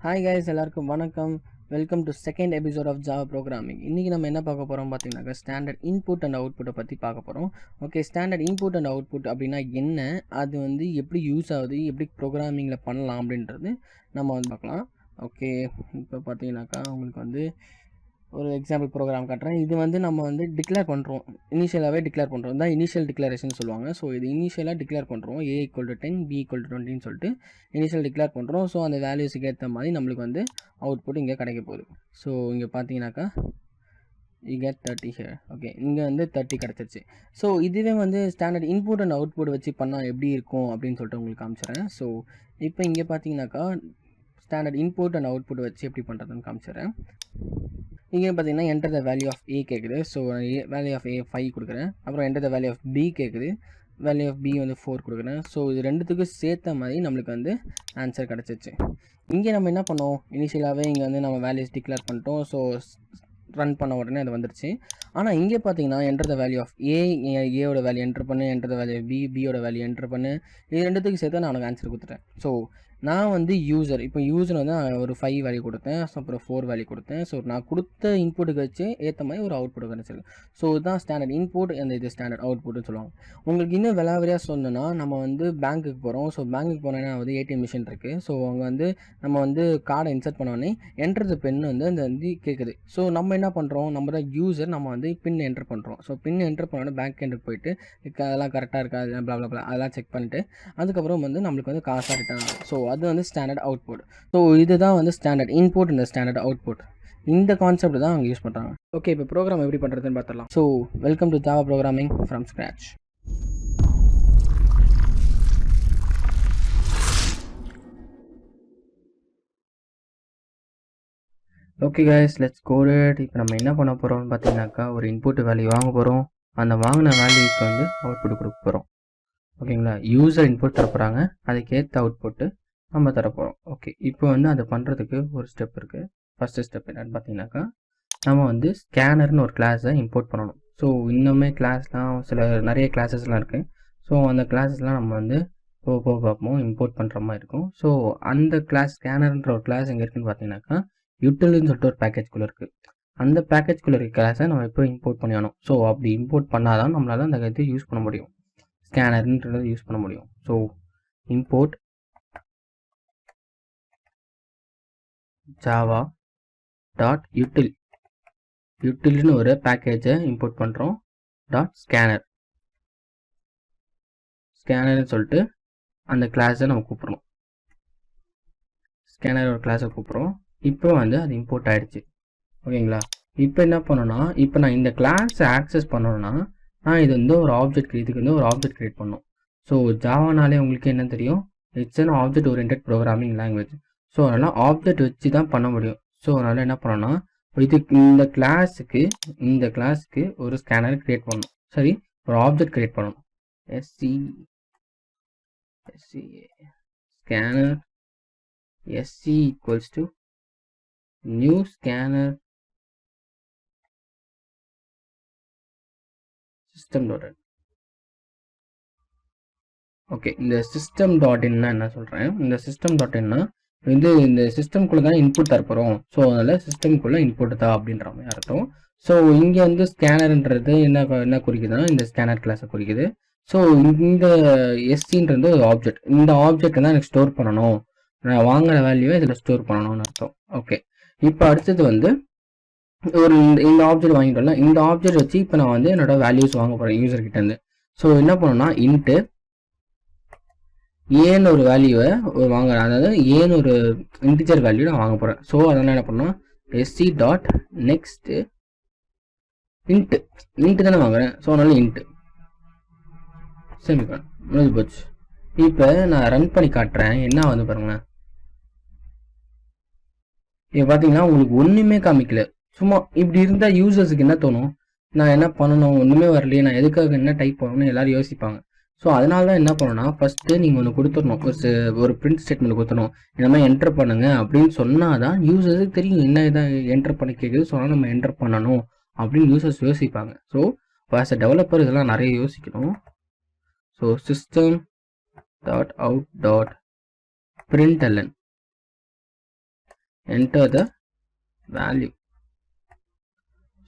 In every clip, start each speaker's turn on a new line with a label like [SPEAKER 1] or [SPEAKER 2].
[SPEAKER 1] Hi guys, எல்லாருக்கும் வணக்கம். Welcome to second episode of Java programming. இன்றைக்கி நம்ம என்ன பார்க்க போகிறோம் பார்த்தீங்கன்னாக்கா, ஸ்டாண்டர்ட் இன்புட் அண்ட் அவுட்புட்டை பற்றி பார்க்க போகிறோம். Okay, standard input and output அப்படின்னா என்ன, அது வந்து எப்படி யூஸ் ஆகுது, எப்படி ப்ரோக்ராமிங்கில் பண்ணலாம் அப்படின்றது நம்ம வந்து பார்க்கலாம். ஓகே, இப்போ பார்த்தீங்கன்னாக்கா உங்களுக்கு வந்து ஒரு எக்ஸாம்பிள் ப்ரோக்ராம் காட்டுறேன். இது வந்து நம்ம வந்து டிக்ளேர் பண்ணுறோம், இனிஷியலாகவே டிக்ளேர் பண்ணுறோம். தான் இனிஷியல் டிக்ளரேஷன் சொல்லுவாங்க. ஸோ இது இனிஷியலாக டிக்ளேர் பண்ணுறோம். A = 10, B = 20 சொல்லிட்டு இனிஷியல் டிக்ளேர் பண்ணுறோம். ஸோ அந்த வேல்யூஸுக்கு ஏற்ற மாதிரி நம்மளுக்கு வந்து அவுட்புட் இங்கே கிடைக்க போகுது. ஸோ இங்கே பார்த்தீங்கன்னாக்கா இங்கே 30 ஹியர். ஓகே, இங்கே வந்து 30 கிடச்சிருச்சு. ஸோ இதுவே வந்து ஸ்டாண்டர்ட் இன்புட் அண்ட் அவுட்புட் வச்சு பண்ணால் எப்படி இருக்கும் அப்படின்னு சொல்லிட்டு உங்களுக்கு காமிச்சிடுறேன். ஸோ இப்போ இங்கே பார்த்தீங்கன்னாக்கா ஸ்டாண்டர்ட் இன்புட் அண்ட் அவுட்புட் வச்சு எப்படி பண்ணுறதுன்னு காமிச்சிடுறேன். இங்கே பார்த்தீங்கன்னா enter the value of A கேட்குது. ஸோ வேல்யூ ஆஃப் A 5 கொடுக்குறேன். அப்புறம் enter the value of B கேட்குது. வேல்யூ ஆஃப் B வந்து 4 கொடுக்குறேன். ஸோ இது ரெண்டுத்துக்கும் சேர்த்த மாதிரி நம்மளுக்கு வந்து ஆன்சர் கிடச்சிச்சு. இங்கே நம்ம என்ன பண்ணோம், இனிஷியலாகவே இங்கே வந்து நம்ம வேல்யூஸ் டிக்ளேர் பண்ணிட்டோம். ஸோ ரன் பண்ண உடனே அது வந்துருச்சு. ஆனால் இங்கே பார்த்தீங்கன்னா என்டர் த வேல்யூ ஆஃப் ஏயோட வேல்யூ என்டர் பண்ணு, என்டர் த வேல்யூ பியோட வேல்யூ என்டர் பண்ணு. இது ரெண்டுத்துக்கு சேர்த்து நான் உனக்கு ஆன்சர் கொடுத்துட்டேன். ஸோ நான் வந்து யூசர், இப்போ யூசர் வந்து ஒரு 5 வேல்யூ கொடுத்தேன். ஸோ அப்புறம் 4 வேல்யூ கொடுத்தேன். ஸோ நான் கொடுத்த இன்புட்டுக்கு வச்சு ஏற்ற மாதிரி ஒரு அவுட்புட் கிடச்சிருக்கு. ஸோ இதுதான் ஸ்டாண்டர்ட் இன்புட், அந்த இது ஸ்டாண்டர்ட் அவுட்புட்னு சொல்லுவாங்க. உங்களுக்கு இன்னும் விளாவரியாக சொல்லணும்னா, நம்ம வந்து பேங்க்குக்கு போகிறோம். ஸோ பேங்க்குக்கு போனோன்னா வந்து ஏடிஎம் மிஷின் இருக்குது. ஸோ அங்கே வந்து நம்ம வந்து கார்டை இன்சர்ட் பண்ணோடனே என்டர் த பின் வந்து அந்த வந்து கேட்குது. ஸோ நம்ம என்ன பண்ணுறோம், நம்ம தான் யூசர், நம்ம வந்து பின் என்டர் பண்ணுறோம். ஸோ பின் என்டர் பண்ணோடனே பேங்க் என்டருக்கு போயிட்டு அதெல்லாம் கரெக்டாக இருக்கா, அதெல்லாம் செக் பண்ணிவிட்டு அதுக்கப்புறம் வந்து நம்மளுக்கு வந்து காசாக ரிட்டர்ன் ஆகும். ஸோ அது வந்து ஸ்டாண்டர்ட் அவுட்புட். ஸோ இதுதான் வந்து ஸ்டாண்டர்ட் இன்புட், இந்த ஸ்டாண்டர்ட் அவுட்புட். இந்த கான்செப்ட் தான் அவங்க யூஸ் பண்ணுறாங்க. ஓகே, இப்போ ப்ரோக்ராம் எப்படி பண்ணுறதுன்னு பார்த்துடலாம். So welcome to Java programming from scratch. Okay guys, let's code it. இப்போ நம்ம என்ன பண்ண போகிறோம்னு பார்த்தீங்கன்னாக்கா, ஒரு இன்புட் வேல்யூ வாங்க போகிறோம். அந்த வாங்கின வேல்யூக்கு வந்து அவுட்புட் கொடுக்க போகிறோம். ஓகேங்களா, யூசர் இன்புட் தரப்போகிறாங்க, அதுக்கேற்ற அவுட்புட்டு நம்ம தரப்போகிறோம். ஓகே, இப்போ வந்து அதை பண்ணுறதுக்கு ஒரு ஸ்டெப் இருக்குது. ஃபஸ்ட்டு ஸ்டெப் என்னென்னு பார்த்தீங்கன்னாக்கா, நம்ம வந்து ஸ்கேனர்னு ஒரு கிளாஸை இம்போர்ட் பண்ணணும். ஸோ இன்னுமே கிளாஸ்லாம் நிறைய கிளாஸஸ்லாம் இருக்குது. ஸோ அந்த கிளாஸஸ்லாம் நம்ம வந்து போக பார்ப்போம், இம்போர்ட் பண்ணுற மாதிரி இருக்கும். ஸோ அந்த கிளாஸ் ஸ்கேனர்ன்ற ஒரு கிளாஸ் எங்கே இருக்குதுன்னு பார்த்தீங்கன்னாக்கா, யூட்டில்னு சொல்லிட்டு ஒரு பேக்கேஜ்குள்ளே இருக்குது. அந்த பேக்கேஜ்குள்ளே இருக்க கிளாஸை நம்ம எப்போ இம்போர்ட் பண்ணியானோம். ஸோ அப்படி இம்போர்ட் பண்ணால் தான் நம்மளால் அந்த இது யூஸ் பண்ண முடியும், ஸ்கேனர்ன்றதை யூஸ் பண்ண முடியும். ஸோ இம்போர்ட் java.util, utilன்னு ஒரு பேக்கேஜை இம்போர்ட் பண்ணுறோம். ஸ்கேனர்னு சொல்லிட்டு அந்த கிளாஸை நம்ம கூப்பிட்றோம். ஸ்கேனர் ஒரு கிளாஸை கூப்பிட்றோம். இப்போ வந்து அது இம்போர்ட் ஆகிடுச்சு. ஓகேங்களா, இப்போ என்ன பண்ணணும்னா, இப்போ நான் இந்த கிளாஸை ஆக்சஸ் பண்ணணும்னா நான் இது வந்து ஒரு ஆப்ஜெக்ட், இதுக்கு வந்து ஒரு ஆப்ஜெக்ட் க்ரியேட் பண்ணணும். ஸோ ஜாவானாலே உங்களுக்கு என்ன தெரியும், it's an object oriented programming language. So அதனால் ஆப்ஜெக்ட் வச்சு தான் பண்ண முடியும். ஸோ அதனால் என்ன பண்ணணும்னா, இதுக்கு இந்த கிளாஸுக்கு ஒரு ஸ்கேனர் க்ரியேட் பண்ணணும். சரி, ஒரு ஆப்ஜெக்ட் க்ரியேட் பண்ணணும். Scanner sc equals to new scanner system.in. Okay, இந்த system.inனா என்ன சொல்கிறேன், இந்த system.inனா வந்து இந்த சிஸ்டம்குள்ளே தான் இன்புட் தரப்போகிறோம். ஸோ அதில் சிஸ்டம்குள்ளே இன்புட் தான் அப்படின்ற மாதிரி அர்த்தம். ஸோ இங்கே வந்து ஸ்கேனர்ன்றது என்ன குறிக்குதுன்னா, இந்த ஸ்கேனர் கிளாஸை குறிக்குது. ஸோ இந்த எஸ்சின்றது ஒரு ஆப்ஜெக்ட். இந்த ஆப்ஜெக்ட் தான் எனக்கு ஸ்டோர் பண்ணணும், நான் வாங்குற வேல்யூவை இதில் ஸ்டோர் பண்ணணும்னு அர்த்தம். ஓகே, இப்போ அடுத்தது வந்து ஒரு இந்த ஆப்ஜெக்ட் வாங்கிட்டோம்ல, இந்த ஆப்ஜெக்ட் வச்சு இப்போ நான் வந்து என்னோட வேல்யூஸ் வாங்க போகிறேன் யூசர்கிட்டேருந்து. ஸோ என்ன பண்ணணும்னா, இன்ட்டு ஏன்னு ஒரு வேல்யூவை வாங்குறேன், அதாவது ஏன்னு ஒரு இன்டிஜர் வேல்யூ நான் வாங்க போகிறேன். ஸோ அதனால் என்ன பண்ணணும், sc.next இன்ட்டு தானே வாங்குறேன். ஸோ அதனால இன்ட்டு செமிகான் முடிஞ்சு போச்சு. இப்போ நான் ரன் பண்ணி காட்டுறேன், என்ன வந்து பாருங்களேன். இப்போ பார்த்தீங்கன்னா உங்களுக்கு ஒன்றுமே காமிக்கல. சும்மா இப்படி இருந்தால் யூசர்ஸுக்கு என்ன தோணும், நான் என்ன பண்ணணும், ஒன்றுமே வரலையே, நான் எதுக்காக என்ன டைப் பண்ணணும்னு எல்லோரும் யோசிப்பாங்க. ஸோ அதனால தான் என்ன பண்ணணும்னா, ஃபஸ்ட்டு நீங்கள் ஒன்று கொடுத்துடணும், ஒரு பிரிண்ட் ஸ்டேட்மெண்ட் கொடுத்துடணும், இந்த மாதிரி என்டர் பண்ணுங்க அப்படின்னு சொன்னால் தான் யூசர்ஸுக்கு தெரியும் என்ன இதாக என்டர் பண்ணி கேட்குது. ஸோ அதனால் நம்ம என்டர் பண்ணணும் அப்படின்னு யூசர்ஸ் யோசிப்பாங்க. ஸோ ஆஸ் அ டெவலப்பர் இதெல்லாம் நிறைய யோசிக்கணும். So system.out.println enter the value.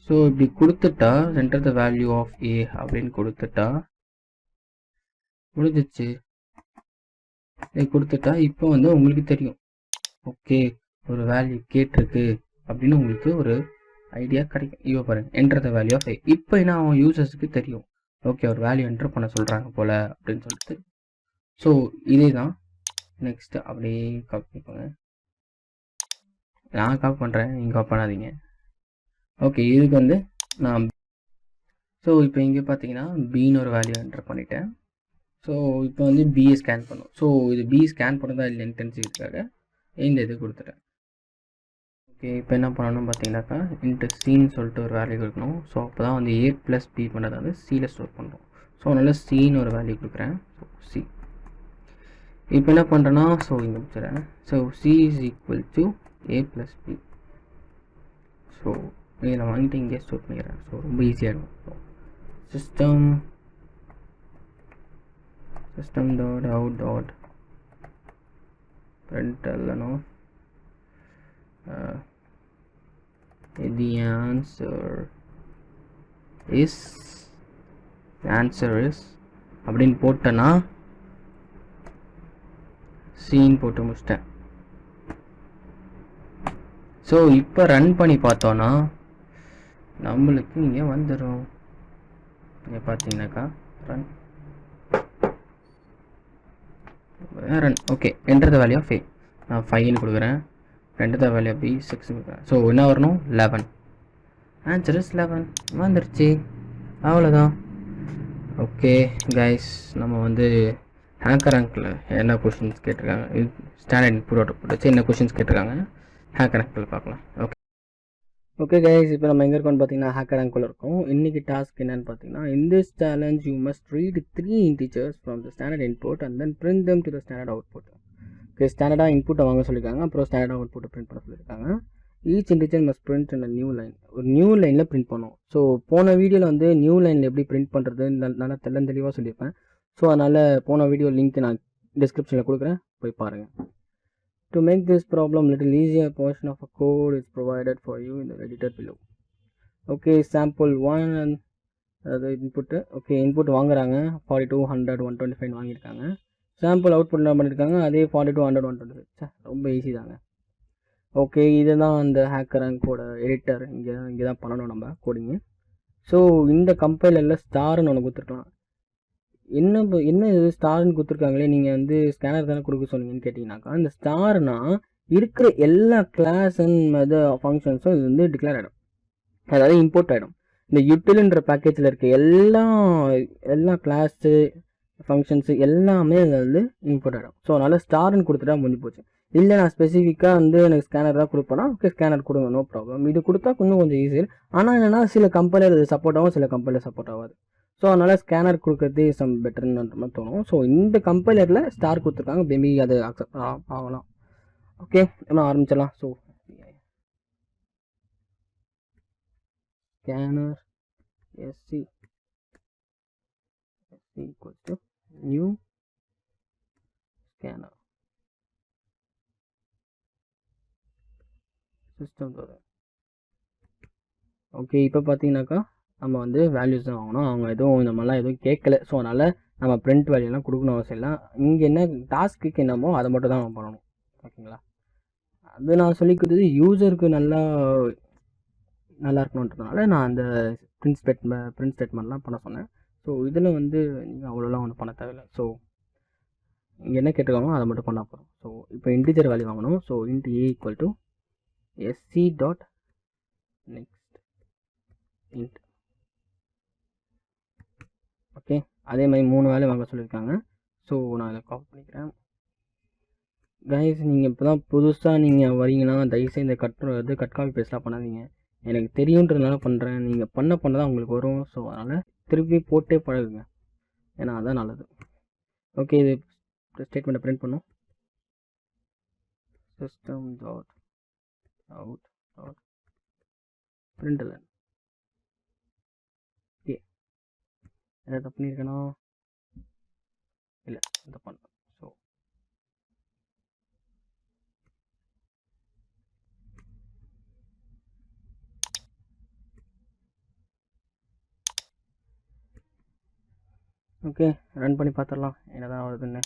[SPEAKER 1] So இப்படி கொடுத்துட்டா enter the value of a அப்படின்னு கொடுத்துட்டா முடிஞ்சிச்சு. இது கொடுத்துட்டா இப்போ வந்து உங்களுக்கு தெரியும், ஓகே ஒரு வேல்யூ கேட்டிருக்கு அப்படின்னு உங்களுக்கு ஒரு ஐடியா கிடைக்கும். இப்போ பாருங்க enter the value of a. இப்போ என்ன அவன் யூசர்ஸுக்கு தெரியும், ஓகே ஒரு வேல்யூ என்டர் பண்ண சொல்கிறாங்க போல் அப்படின்னு சொல்லிட்டு. ஸோ இதே தான் நெக்ஸ்ட்டு அப்படியே காப்பி பண்ணிக்கோங்க. நான் காப்பி பண்ணுறேன், நீங்கள் காப்பி பண்ணாதீங்க. ஓகே இதுக்கு வந்து நான் ஸோ இப்போ இங்கே பார்த்தீங்கன்னா பின்னு ஒரு வேல்யூ என்டர் பண்ணிட்டேன். ஸோ இப்போ வந்து பியை ஸ்கேன் பண்ணும். ஸோ இது பி ஸ்கேன் பண்ணதா இல்லைன்னு தெரிஞ்சுக்கிறதுக்காக இந்த இது கொடுத்துட்டேன். ஓகே இப்போ என்ன பண்ணணும் பார்த்தீங்கன்னாக்கா இன்ட்டு சின்னு சொல்லிட்டு ஒரு வேல்யூ கொடுக்கணும். ஸோ அப்போ தான் வந்து ஏ ப்ளஸ் பி பண்ணுறதை வந்து சியில் ஸ்டோர் பண்ணுறோம். ஸோ அதனால் சின்னு ஒரு வேல்யூ கொடுக்குறேன். ஸோ சி இப்போ என்ன பண்ணுறேன்னா ஸோ இங்கே முடிச்சிடறேன். So c is equal to a plus b. So இதில் வாங்கிட்டு இங்கே ஸ்டோர் பண்ணிக்கிறேன். ஸோ ரொம்ப ஈஸியாக இருக்கும். system dot out dot println of the answer is அப்படின்னு போட்டேன்னா சீன் போட்டு முடிச்சிட்டேன். ஸோ இப்போ ரன் பண்ணி பார்த்தோன்னா நம்மளுக்கு இங்கே வந்துடும். இங்கே பார்த்தீங்கன்னாக்கா run okay enter the value of a. நான் 5ன்னு கொடுக்குறேன். enter the value of b 6 கொடுக்குறேன். ஸோ என்ன வரணும் 11. ஆன்சர் இஸ் 11 வந்துருச்சு. அவ்வளோதான். ஓகே கைஸ் நம்ம வந்து ஹேக்கர் ரேங்க்கில் என்ன கொஷின்ஸ் கேட்டிருக்காங்க, இது ஸ்டாண்டர்ட் இன்புட் அவுட்புட் வச்சு என்ன கொஷின்ஸ் கேட்டிருக்காங்க ஹேக்கர் ரேங்க்கில் பார்க்கலாம். ஓகே கைஸ் இப்போ நம்ம எங்கே இருக்கோம்னு பார்த்தீங்கன்னா ஹேக்கர் ரேங்க்குள்ள இருக்கோம். இன்றைக்கி டாஸ்க் என்னென்னு பார்த்தீங்கன்னா in this challenge you must read 3 integers from the standard input and then print them to the standard output. Okay ஸ்டாண்டர்டாக இன்புட்டை வாங்க சொல்லியிருக்காங்க, அப்புறம் ஸ்டாண்டர்ட் அவுட்புட்டை பிரிண்ட் பண்ண சொல்லியிருக்காங்க. ஈச் இன்டிஜர் மஸ்ட் பிரிண்ட் இன் நியூ லைன். ஒரு நியூ லைனில் பிரிண்ட் பண்ணும். ஸோ போன வீடியோவில் வந்து நியூ லைனில் எப்படி பிரிண்ட் பண்ணுறது நல்லா தெளிவாக சொல்லியிருப்பேன். ஸோ அதனால் போன வீடியோ லிங்க் நான் டிஸ்கிரிப்ஷனில் கொடுக்குறேன், போய் பாருங்கள். To make this problem little easier, a portion of a code is provided for you in the editor below. Okay, sample 1 and the input. Okay, input வாங்குறாங்க 42 100 125 வாங்கியிருக்காங்க. சாம்பிள் அவுட்புட் என்ன பண்ணியிருக்காங்க, அதே 42 100 125. ரொம்ப ஈஸி தாங்க. ஓகே இதுதான் அந்த ஹேக்கர் ரேங்கோட எடிட்டர். இங்கே தான் பண்ணணும் நம்ம கோடிங்கு. ஸோ இந்த கம்பைலரில் ஸ்டார்னு ஒன்று கொடுத்துருக்கலாம். என்ன இது ஸ்டார்னு கொடுத்துருக்காங்களே, நீங்கள் வந்து ஸ்கேனர் தானே கொடுக்க சொன்னீங்கன்னு கேட்டிங்கனாக்கா, இந்த ஸ்டார்னா இருக்கிற எல்லா கிளாஸ் அண்ட் ஃபங்க்ஷன்ஸும் இது வந்து டிக்ளேர் ஆகிடும், அதாவது இம்போர்ட் ஆகிடும். இந்த யூட்டில்ன்ற பேக்கேஜில் இருக்க எல்லா கிளாஸு ஃபங்க்ஷன்ஸு எல்லாமே அதில் வந்து இம்போர்ட் ஆகிடும். ஸோ அதனால் ஸ்டார்னு கொடுத்துட்டா முடிஞ்சு போச்சு. இல்லை நான் ஸ்பெசிஃபிக்காக வந்து எனக்கு ஸ்கேனர் தான் கொடுப்பேன்னா ஓகே ஸ்கேனர் கொடுங்க, நோ ப்ராப்ளம். இது கொடுத்தா கொஞ்சம் ஈஸியாக. ஆனால் என்னென்னா சில கம்பைலர் இது சப்போர்ட் ஆகும், சில கம்பைலர் சப்போர்ட் ஆகாது. ஸோ அதனால் ஸ்கேனர் கொடுக்குறது சம் பெட்டர்ன்ற மாதிரி தோணும். ஸோ இந்த கம்பைலரில் ஸ்டார் கொடுத்துருக்காங்க, மேபி அது அக்செப்ட் ஆகலாம். ஓகே நம்ம ஆரம்பிச்சிடலாம். So scanner sc equal to new scanner system. Okay இப்போ பார்த்தீங்கன்னாக்கா நம்ம வந்து வேல்யூஸ் தான் வாங்கணும். அவங்க எதுவும் இந்த மாதிரிலாம் எதுவும் கேட்கல. ஸோ அதனால் நம்ம பிரிண்ட் வேல்யூலாம் கொடுக்கணும் அவசியம் இல்லை. இங்கே என்ன டாஸ்க்கு என்னமோ அதை மட்டும் தான் நம்ம பண்ணணும். ஓகேங்களா, அது நான் சொல்லி கொடுத்தது யூசருக்கு நல்லா இருக்கணுன்றதுனால நான் அந்த பிரிண்ட் ஸ்டேட்மெண்ட்லாம் பண்ண சொன்னேன். ஸோ இதில் வந்து நீங்கள் அவ்வளோலாம் ஒன்றும் பண்ண தேவையில்லை. ஸோ இங்கே என்ன கேட்டிருக்காங்களோ அதை மட்டும் பண்ணால் போகிறோம். ஸோ இப்போ இன்டிஜர் வேல்யூ வாங்கணும். So int a equal to sc dot next int. Okay அதே மாதிரி 3 வேல்யூ வாங்க சொல்லியிருக்காங்க. ஸோ நான் இதை காப்பி பண்ணிக்கிறேன். கைஸ் நீங்கள் இப்போ தான் புதுசாக நீங்கள் வரீங்கன்னா தயவுசெய்து இந்த கட் காப்பி பேஸ்ட்லாம் பண்ணாதீங்க. எனக்கு தெரியுன்றதுனால பண்ணுறேன், நீங்கள் பண்ண தான் உங்களுக்கு வரும். ஸோ அதனால் திருப்பி போட்டே பழகுங்க, ஏன்னா அதுதான் நல்லது. ஓகே இது ஸ்டேட்மெண்ட்டை பிரிண்ட் பண்ணும். சிஸ்டம் டாட் அவுட் டாட் பிரிண்ட்லன். ஓகே எதாவது தப்பு பண்ணியிருக்கேனா? இல்லை இதை பண்ண. ஸோ ஓகே, ரன் பண்ணி பார்த்துடலாம் என்ன தான் வருதுன்னு.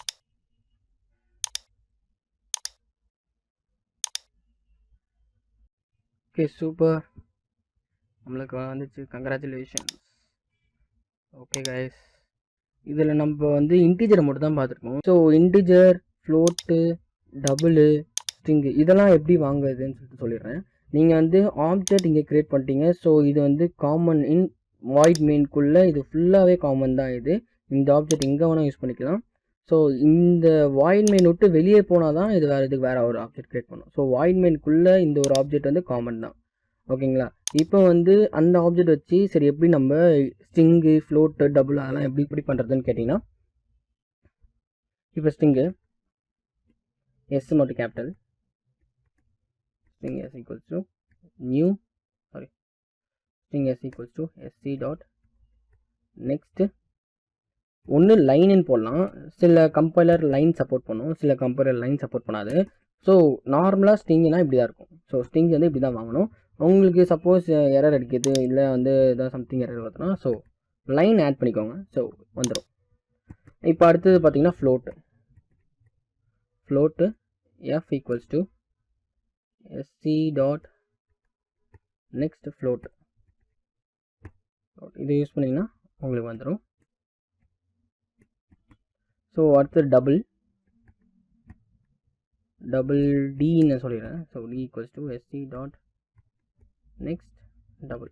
[SPEAKER 1] ஓகே, சூப்பர், நம்மளுக்கு வந்துச்சு. கங்க்ராச்சுலேஷன்ஸ். ஓகே கைஸ், இதில் நம்ம வந்து இன்டிஜரை மட்டும் தான் பார்த்துருக்கோம். So integer, float, double, string இதெல்லாம் எப்படி வாங்குறதுன்னு சொல்லிடுறேன். நீங்கள் வந்து ஆப்ஜெக்ட் இங்கே க்ரியேட் பண்ணிட்டீங்க. ஸோ இது வந்து காமன் இன் வாய்ட் மெயின்குள்ளே இது ஃபுல்லாகவே காமன் தான். இது இந்த ஆப்ஜெக்ட் எங்கே வேணால் யூஸ் பண்ணிக்கலாம். ஸோ இந்த வாய்ட் மெயின் விட்டு வெளியே போனால் தான் இது இதுக்கு வேறு ஒரு ஆப்ஜெக்ட் க்ரியேட் பண்ணும். ஸோ வாய்ட் மெயின்குள்ளே இந்த ஒரு ஆப்ஜெக்ட் வந்து காமன் தான். ஓகேங்களா? இப்போ வந்து அந்த ஆப்ஜெக்ட் வச்சு சரி எப்படி நம்ம ஸ்ட்ரிங்கு, ஃப்ளோட்டு, டபுள் அதெல்லாம் எப்படி பண்ணுறதுன்னு கேட்டிங்கன்னா, இப்போ ஸ்ட்ரிங்கு எஸ் மட்டும் capital, string s equals to new string s equals to sc dot next. ஒன்று லைன்னு போடலாம். சில கம்பைலர் லைன் சப்போர்ட் பண்ணும், சில கம்பைலர் லைன் சப்போர்ட் பண்ணாது. ஸோ நார்மலாக ஸ்ட்ரிங்னா இப்படி தான் இருக்கும். ஸோ ஸ்ட்ரிங் வந்து இப்படி தான் வாங்கணும். உங்களுக்கு சப்போஸ் எரர் அடிக்குது இல்லை வந்து ஏதாவது சம்திங் எரர் வருதுன்னா ஸோ லைன் ஆட் பண்ணிக்கோங்க. ஸோ வந்துடும். இப்போ அடுத்தது பார்த்தீங்கன்னா float f equals to sc dot next float. இதை யூஸ் பண்ணிங்கன்னா உங்களுக்கு வந்துடும். ஸோ அடுத்து டபுள் டின்னு சொல்லிடுறேன். So d equals to sc dot next double.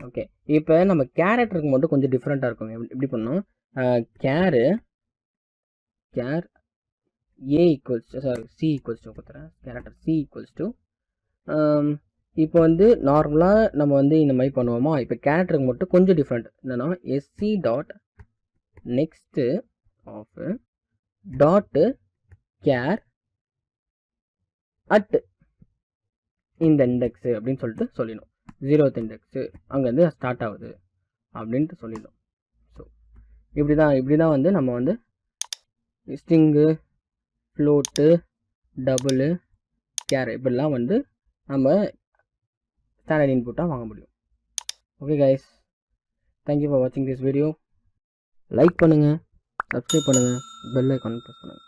[SPEAKER 1] Okay, இப்போ நம்ம கேரக்டருக்கு மட்டும் கொஞ்சம் டிஃப்ரெண்ட்டாக இருக்கும். எப்படி பண்ணோம், care a equals to c equals to கொடுத்துறேன். கேரக்டர் c equals to இப்போ வந்து நார்மலாக நம்ம வந்து இந்த மாதிரி பண்ணுவோமா. இப்போ கேரக்டருக்கு மட்டும் கொஞ்சம் டிஃப்ரெண்ட் என்னன்னா sc dot next of dot char at இந்த இண்டெக்ஸு அப்படின்னு சொல்லிட்டு சொல்லிடணும். 0th இண்டெக்ஸு அங்கேருந்து ஸ்டார்ட் ஆகுது அப்படின்ட்டு சொல்லிடணும். ஸோ இப்படி தான் வந்து நம்ம வந்து ஸ்ட்ரிங்கு, ஃப்ளோட்டு, டபுளு, கேர் இப்படிலாம் வந்து நம்ம ஸ்டாண்டர்ட் இன்புட்டாக வாங்க முடியும். ஓகே கைஸ், தேங்க்யூ ஃபார் வாட்சிங் திஸ் வீடியோ. லைக் பண்ணுங்கள், சப்ஸ்கிரைப் பண்ணுங்கள், பெல் ஐக்கான் ப்ரெஸ் பண்ணுங்கள்.